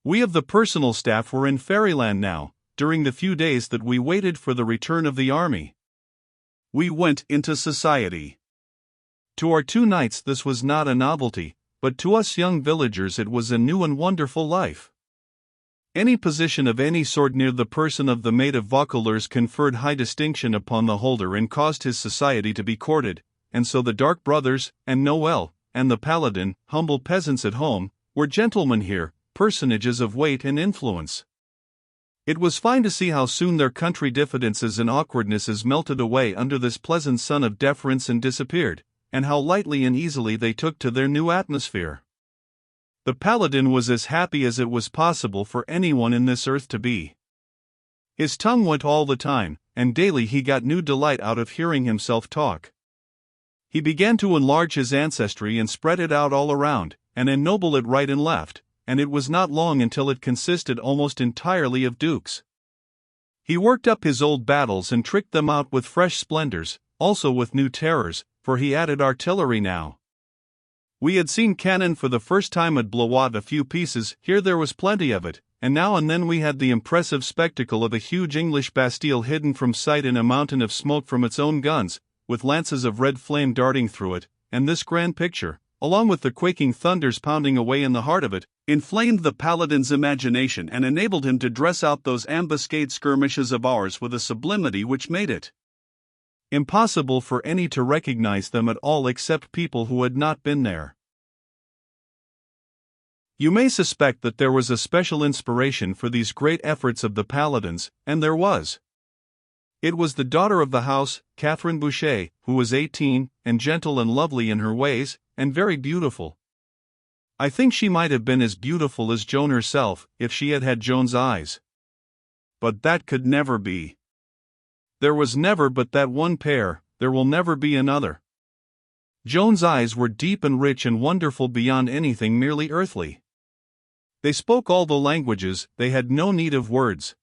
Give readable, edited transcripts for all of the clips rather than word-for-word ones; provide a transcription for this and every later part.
We of the personal staff were in fairyland now, during the few days that we waited for the return of the army. We went into society. To our 2 knights this was not a novelty, but to us young villagers it was a new and wonderful life. Any position of any sort near the person of the maid of Vaucouleurs conferred high distinction upon the holder and caused his society to be courted, and so the Dark Brothers, and Noel, and the Paladin, humble peasants at home, were gentlemen here, personages of weight and influence. It was fine to see how soon their country diffidences and awkwardnesses melted away under this pleasant sun of deference and disappeared, and how lightly and easily they took to their new atmosphere. The Paladin was as happy as it was possible for anyone in this earth to be. His tongue went all the time, and daily he got new delight out of hearing himself talk. He began to enlarge his ancestry and spread it out all around, and ennoble it right and left, and it was not long until it consisted almost entirely of dukes. He worked up his old battles and tricked them out with fresh splendors, also with new terrors, for he added artillery now. We had seen cannon for the first time at Blois, a few pieces, here there was plenty of it, and now and then we had the impressive spectacle of a huge English Bastille hidden from sight in a mountain of smoke from its own guns, with lances of red flame darting through it, and this grand picture, along with the quaking thunders pounding away in the heart of it, inflamed the Paladin's imagination and enabled him to dress out those ambuscade skirmishes of ours with a sublimity which made it impossible for any to recognize them at all except people who had not been there. You may suspect that there was a special inspiration for these great efforts of the Paladins, and there was. It was the daughter of the house, Catherine Boucher, who was 18, and gentle and lovely in her ways, and very beautiful. I think she might have been as beautiful as Joan herself, if she had had Joan's eyes. But that could never be. There was never but that one pair, there will never be another. Joan's eyes were deep and rich and wonderful beyond anything merely earthly. They spoke all the languages, they had no need of words.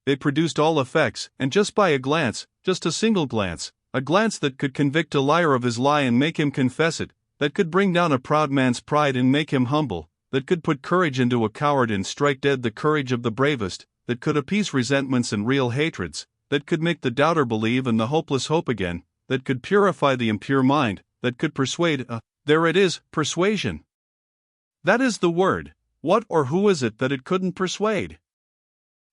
They produced all effects, and just by a glance, just a single glance, a glance that could convict a liar of his lie and make him confess it, that could bring down a proud man's pride and make him humble, that could put courage into a coward and strike dead the courage of the bravest, that could appease resentments and real hatreds, that could make the doubter believe and the hopeless hope again, that could purify the impure mind, that could persuade. There it is, persuasion. That is the word. What or who is it that it couldn't persuade?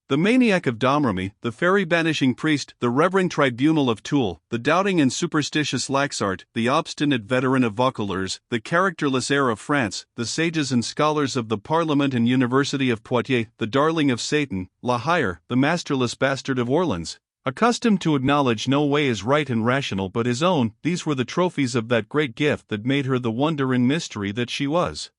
The maniac of Domremy, the fairy-banishing priest, the reverend tribunal of Toul, the doubting and superstitious Laxart, the obstinate veteran of Vaucouleurs, the characterless heir of France, the sages and scholars of the Parliament and University of Poitiers, the darling of Satan, La Hire, the masterless bastard of Orleans, accustomed to acknowledge no way is right and rational but his own, these were the trophies of that great gift that made her the wonder and mystery that she was.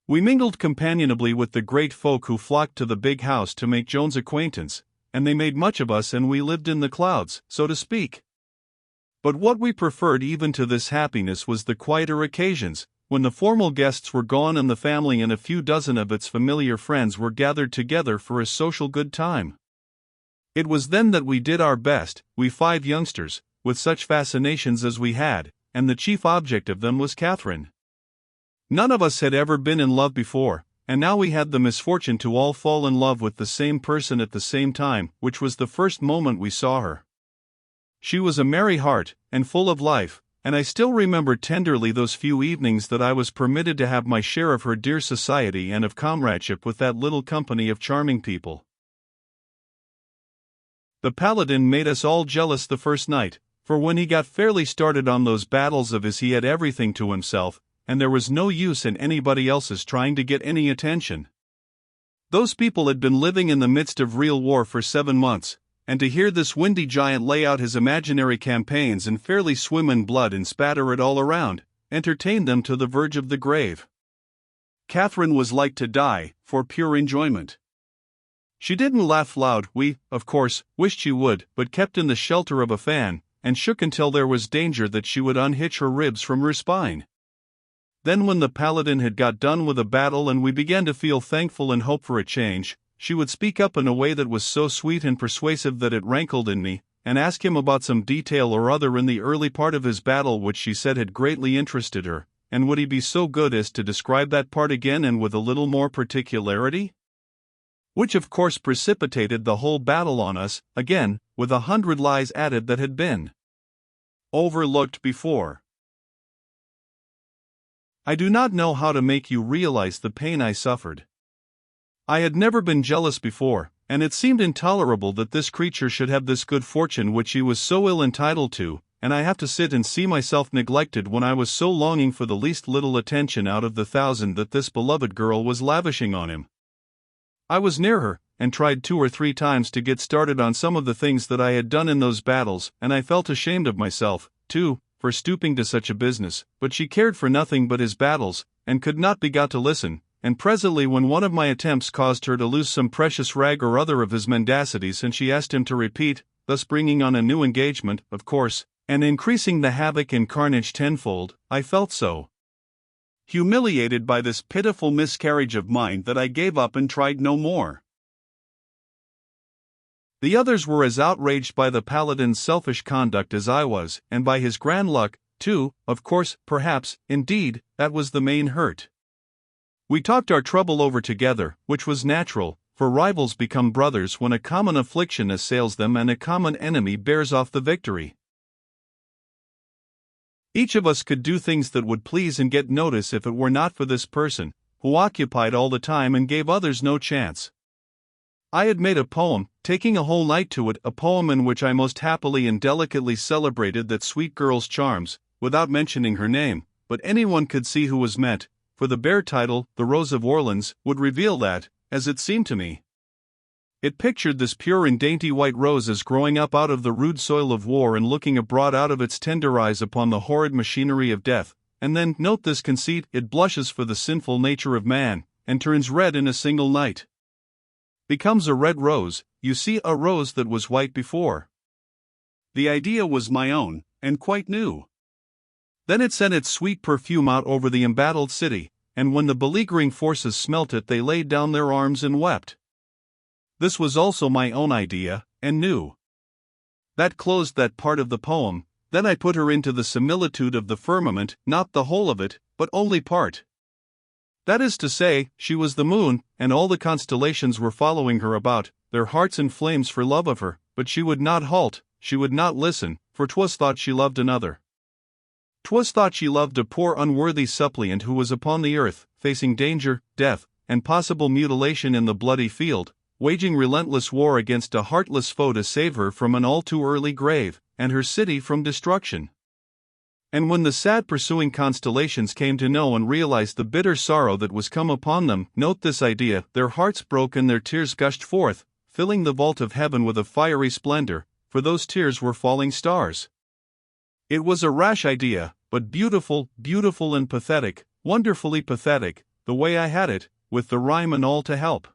We mingled companionably with the great folk who flocked to the big house to make Joan's acquaintance, and they made much of us and we lived in the clouds, so to speak. But what we preferred even to this happiness was the quieter occasions, when the formal guests were gone and the family and a few dozen of its familiar friends were gathered together for a social good time. It was then that we did our best, we 5 youngsters, with such fascinations as we had, and the chief object of them was Catherine. None of us had ever been in love before, and now we had the misfortune to all fall in love with the same person at the same time, which was the first moment we saw her. She was a merry heart, and full of life, and I still remember tenderly those few evenings that I was permitted to have my share of her dear society and of comradeship with that little company of charming people. The Paladin made us all jealous the first night, for when he got fairly started on those battles of his he had everything to himself, and there was no use in anybody else's trying to get any attention. Those people had been living in the midst of real war for 7 months, and to hear this windy giant lay out his imaginary campaigns and fairly swim in blood and spatter it all around, entertained them to the verge of the grave. Catherine was like to die, for pure enjoyment. She didn't laugh loud, we, of course, wished she would, but kept in the shelter of a fan, and shook until there was danger that she would unhitch her ribs from her spine. Then when the Paladin had got done with a battle and we began to feel thankful and hope for a change, she would speak up in a way that was so sweet and persuasive that it rankled in me, and ask him about some detail or other in the early part of his battle which she said had greatly interested her, and would he be so good as to describe that part again and with a little more particularity? Which of course precipitated the whole battle on us, again, with 100 lies added that had been overlooked before. I do not know how to make you realize the pain I suffered. I had never been jealous before, and it seemed intolerable that this creature should have this good fortune which he was so ill entitled to, and I have to sit and see myself neglected when I was so longing for the least little attention out of the 1,000 that this beloved girl was lavishing on him. I was near her, and tried 2 or 3 times to get started on some of the things that I had done in those battles, and I felt ashamed of myself, too, for stooping to such a business, but she cared for nothing but his battles, and could not be got to listen, and presently when one of my attempts caused her to lose some precious rag or other of his mendacities and she asked him to repeat, thus bringing on a new engagement, of course, and increasing the havoc and carnage tenfold, I felt so humiliated by this pitiful miscarriage of mine that I gave up and tried no more. The others were as outraged by the paladin's selfish conduct as I was, and by his grand luck, too, of course, perhaps, indeed, that was the main hurt. We talked our trouble over together, which was natural, for rivals become brothers when a common affliction assails them and a common enemy bears off the victory. Each of us could do things that would please and get notice if it were not for this person, who occupied all the time and gave others no chance. I had made a poem, taking a whole night to it, a poem in which I most happily and delicately celebrated that sweet girl's charms, without mentioning her name, but anyone could see who was meant, for the bare title, The Rose of Orleans, would reveal that, as it seemed to me. It pictured this pure and dainty white rose as growing up out of the rude soil of war and looking abroad out of its tender eyes upon the horrid machinery of death, and then, note this conceit, it blushes for the sinful nature of man, and turns red in a single night. Becomes a red rose, you see, a rose that was white before. The idea was my own, and quite new. Then it sent its sweet perfume out over the embattled city, and when the beleaguering forces smelt it they laid down their arms and wept. This was also my own idea, and new. That closed that part of the poem. Then I put her into the similitude of the firmament, not the whole of it, but only part. That is to say, she was the moon, and all the constellations were following her about, their hearts in flames for love of her, but she would not halt, she would not listen, for 'twas thought she loved another. 'Twas thought she loved a poor unworthy suppliant who was upon the earth, facing danger, death, and possible mutilation in the bloody field, waging relentless war against a heartless foe to save her from an all too early grave, and her city from destruction. And when the sad pursuing constellations came to know and realize the bitter sorrow that was come upon them, note this idea, their hearts broke and their tears gushed forth, filling the vault of heaven with a fiery splendor, for those tears were falling stars. It was a rash idea, but beautiful, beautiful and pathetic, wonderfully pathetic, the way I had it, with the rhyme and all to help.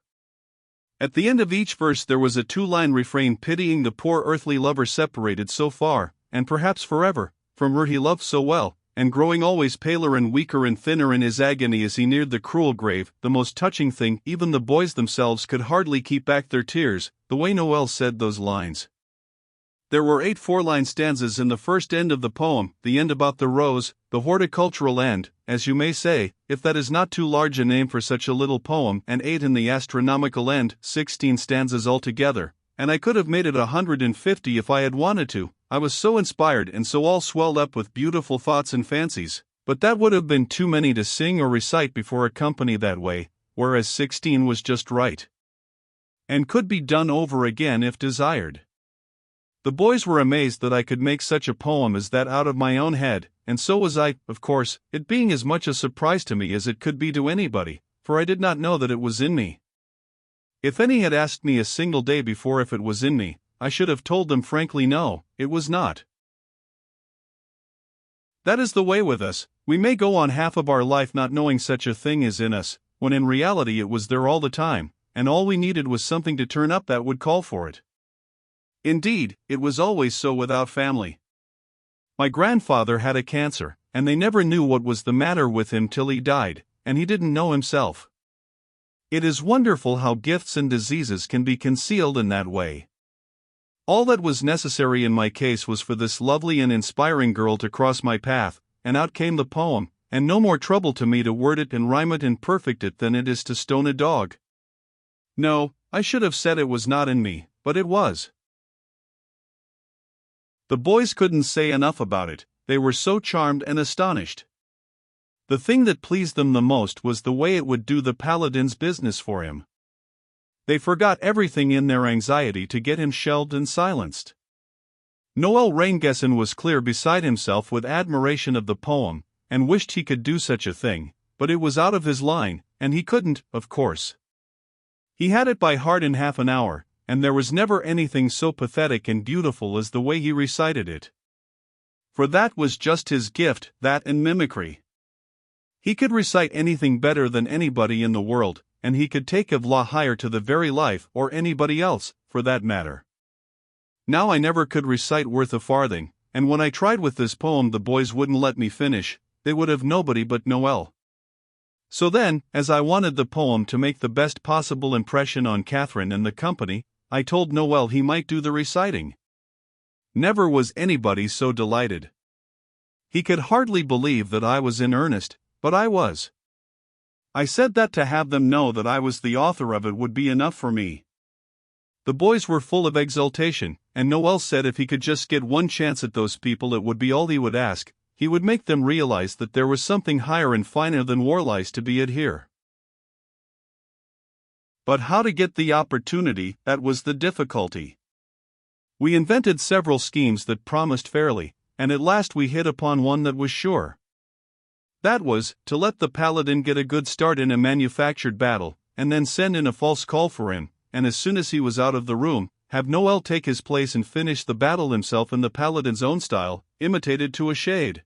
At the end of each verse there was a 2-line refrain pitying the poor earthly lover separated so far, and perhaps forever, from her he loved so well, and growing always paler and weaker and thinner in his agony as he neared the cruel grave. The most touching thing, even the boys themselves could hardly keep back their tears, the way Noel said those lines. There were 8 4-line stanzas in the first end of the poem, the end about the rose, the horticultural end, as you may say, if that is not too large a name for such a little poem, and 8 in the astronomical end, 16 stanzas altogether, and I could have made it 150 if I had wanted to. I was so inspired and so all swelled up with beautiful thoughts and fancies, but that would have been too many to sing or recite before a company that way, whereas 16 was just right, and could be done over again if desired. The boys were amazed that I could make such a poem as that out of my own head, and so was I, of course, it being as much a surprise to me as it could be to anybody, for I did not know that it was in me. If any had asked me a single day before if it was in me, I should have told them frankly no, it was not. That is the way with us. We may go on half of our life not knowing such a thing is in us, when in reality it was there all the time, and all we needed was something to turn up that would call for it. Indeed, it was always so with our family. My grandfather had a cancer, and they never knew what was the matter with him till he died, and he didn't know himself. It is wonderful how gifts and diseases can be concealed in that way. All that was necessary in my case was for this lovely and inspiring girl to cross my path, and out came the poem, and no more trouble to me to word it and rhyme it and perfect it than it is to stone a dog. No, I should have said it was not in me, but it was. The boys couldn't say enough about it, they were so charmed and astonished. The thing that pleased them the most was the way it would do the paladin's business for him. They forgot everything in their anxiety to get him shelved and silenced. Noel Raingessen was clear beside himself with admiration of the poem, and wished he could do such a thing, but it was out of his line, and he couldn't, of course. He had it by heart in half an hour, and there was never anything so pathetic and beautiful as the way he recited it. For that was just his gift, that and mimicry. He could recite anything better than anybody in the world, and he could take of La Hire to the very life, or anybody else, for that matter. Now I never could recite worth a farthing, and when I tried with this poem the boys wouldn't let me finish, they would have nobody but Noel. So then, as I wanted the poem to make the best possible impression on Catherine and the company, I told Noel he might do the reciting. Never was anybody so delighted. He could hardly believe that I was in earnest, but I was. I said that to have them know that I was the author of it would be enough for me. The boys were full of exultation, and Noel said if he could just get one chance at those people it would be all he would ask. He would make them realize that there was something higher and finer than war lies to be had here. But how to get the opportunity, that was the difficulty. We invented several schemes that promised fairly, and at last we hit upon one that was sure. That was, to let the paladin get a good start in a manufactured battle, and then send in a false call for him, and as soon as he was out of the room, have Noel take his place and finish the battle himself in the paladin's own style, imitated to a shade.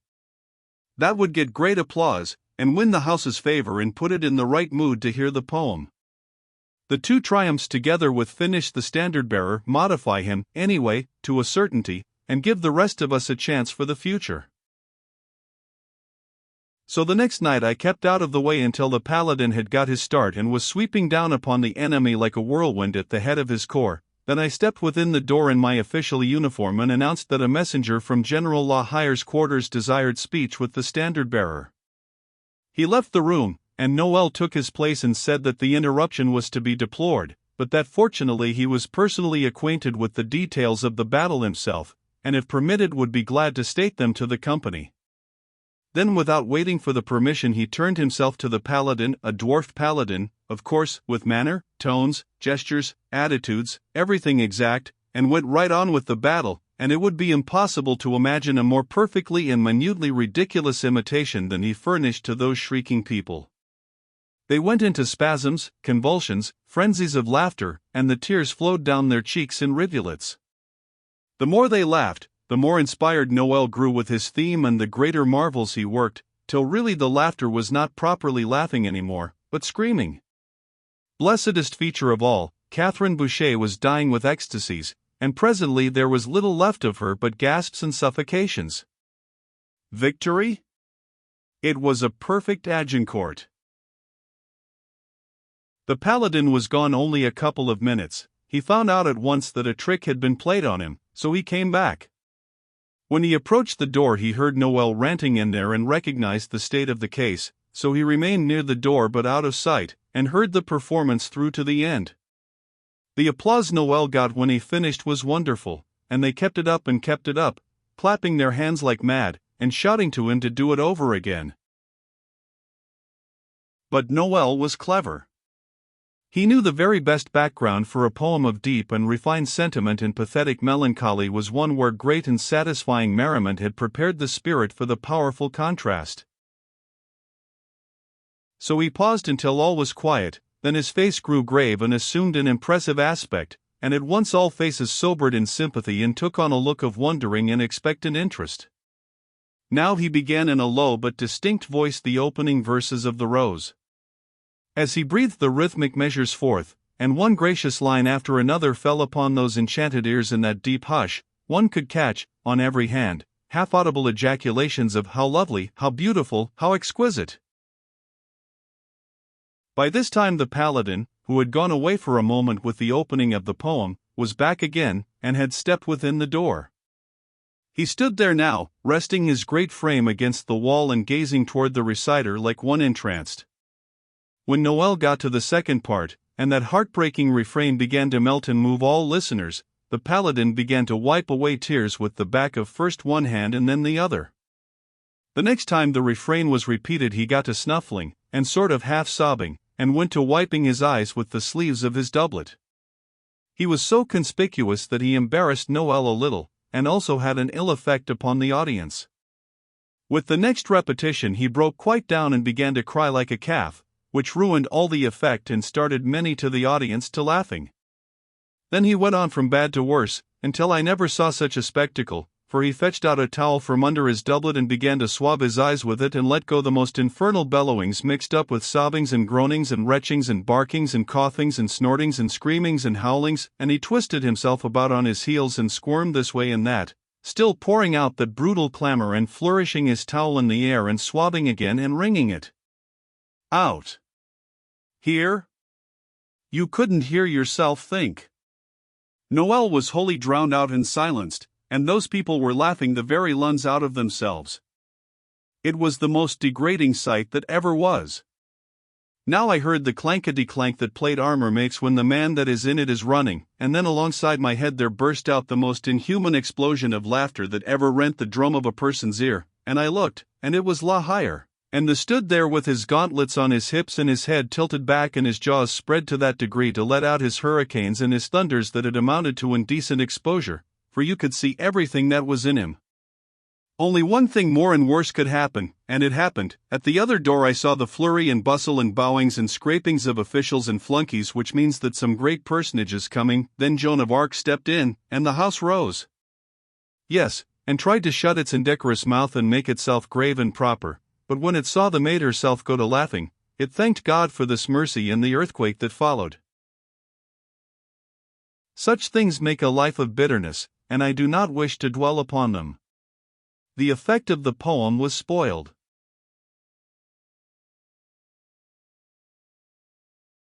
That would get great applause, and win the house's favor and put it in the right mood to hear the poem. The two triumphs together with finish the standard-bearer, modify him, anyway, to a certainty, and give the rest of us a chance for the future. So the next night I kept out of the way until the paladin had got his start and was sweeping down upon the enemy like a whirlwind at the head of his corps. Then I stepped within the door in my official uniform and announced that a messenger from General La Hire's quarters desired speech with the standard-bearer. He left the room, and Noel took his place and said that the interruption was to be deplored, but that fortunately he was personally acquainted with the details of the battle himself, and if permitted would be glad to state them to the company. Then without waiting for the permission he turned himself to the paladin, a dwarfed paladin, of course, with manner, tones, gestures, attitudes, everything exact, and went right on with the battle, and it would be impossible to imagine a more perfectly and minutely ridiculous imitation than he furnished to those shrieking people. They went into spasms, convulsions, frenzies of laughter, and the tears flowed down their cheeks in rivulets. The more they laughed, the more inspired Noel grew with his theme and the greater marvels he worked, till really the laughter was not properly laughing anymore, but screaming. Blessedest feature of all, Catherine Boucher was dying with ecstasies, and presently there was little left of her but gasps and suffocations. Victory? It was a perfect Agincourt. The paladin was gone only a couple of minutes. He found out at once that a trick had been played on him, so he came back. When he approached the door he heard Noel ranting in there and recognized the state of the case, so he remained near the door but out of sight, and heard the performance through to the end. The applause Noel got when he finished was wonderful, and they kept it up, clapping their hands like mad, and shouting to him to do it over again. But Noel was clever. He knew the very best background for a poem of deep and refined sentiment and pathetic melancholy was one where great and satisfying merriment had prepared the spirit for the powerful contrast. So he paused until all was quiet, then his face grew grave and assumed an impressive aspect, and at once all faces sobered in sympathy and took on a look of wondering and expectant interest. Now he began in a low but distinct voice the opening verses of The Rose. As he breathed the rhythmic measures forth, and one gracious line after another fell upon those enchanted ears in that deep hush, one could catch, on every hand, half-audible ejaculations of how lovely, how beautiful, how exquisite. By this time the paladin, who had gone away for a moment with the opening of the poem, was back again, and had stepped within the door. He stood there now, resting his great frame against the wall and gazing toward the reciter like one entranced. When Noel got to the second part, and that heartbreaking refrain began to melt and move all listeners, the paladin began to wipe away tears with the back of first one hand and then the other. The next time the refrain was repeated he got to snuffling, and sort of half sobbing, and went to wiping his eyes with the sleeves of his doublet. He was so conspicuous that he embarrassed Noel a little, and also had an ill effect upon the audience. With the next repetition he broke quite down and began to cry like a calf, which ruined all the effect and started many to the audience to laughing. Then he went on from bad to worse, until I never saw such a spectacle, for he fetched out a towel from under his doublet and began to swab his eyes with it and let go the most infernal bellowings mixed up with sobbings and groanings and retchings and barkings and coughings and snortings and screamings and howlings, and he twisted himself about on his heels and squirmed this way and that, still pouring out that brutal clamor and flourishing his towel in the air and swabbing again and wringing it out. Hear? You couldn't hear yourself think. Noel was wholly drowned out and silenced, and those people were laughing the very lungs out of themselves. It was the most degrading sight that ever was. Now I heard the clankety-clank that plate armor makes when the man that is in it is running, and then alongside my head there burst out the most inhuman explosion of laughter that ever rent the drum of a person's ear, and I looked, and it was La Hire, and the stood there with his gauntlets on his hips and his head tilted back and his jaws spread to that degree to let out his hurricanes and his thunders that it amounted to indecent exposure, for you could see everything that was in him. Only one thing more and worse could happen, and it happened. At the other door I saw the flurry and bustle and bowings and scrapings of officials and flunkies, which means that some great personage is coming. Then Joan of Arc stepped in, and the house rose. Yes, and tried to shut its indecorous mouth and make itself grave and proper, but when it saw the maid herself go to laughing, it thanked God for this mercy and the earthquake that followed. Such things make a life of bitterness, and I do not wish to dwell upon them. The effect of the poem was spoiled.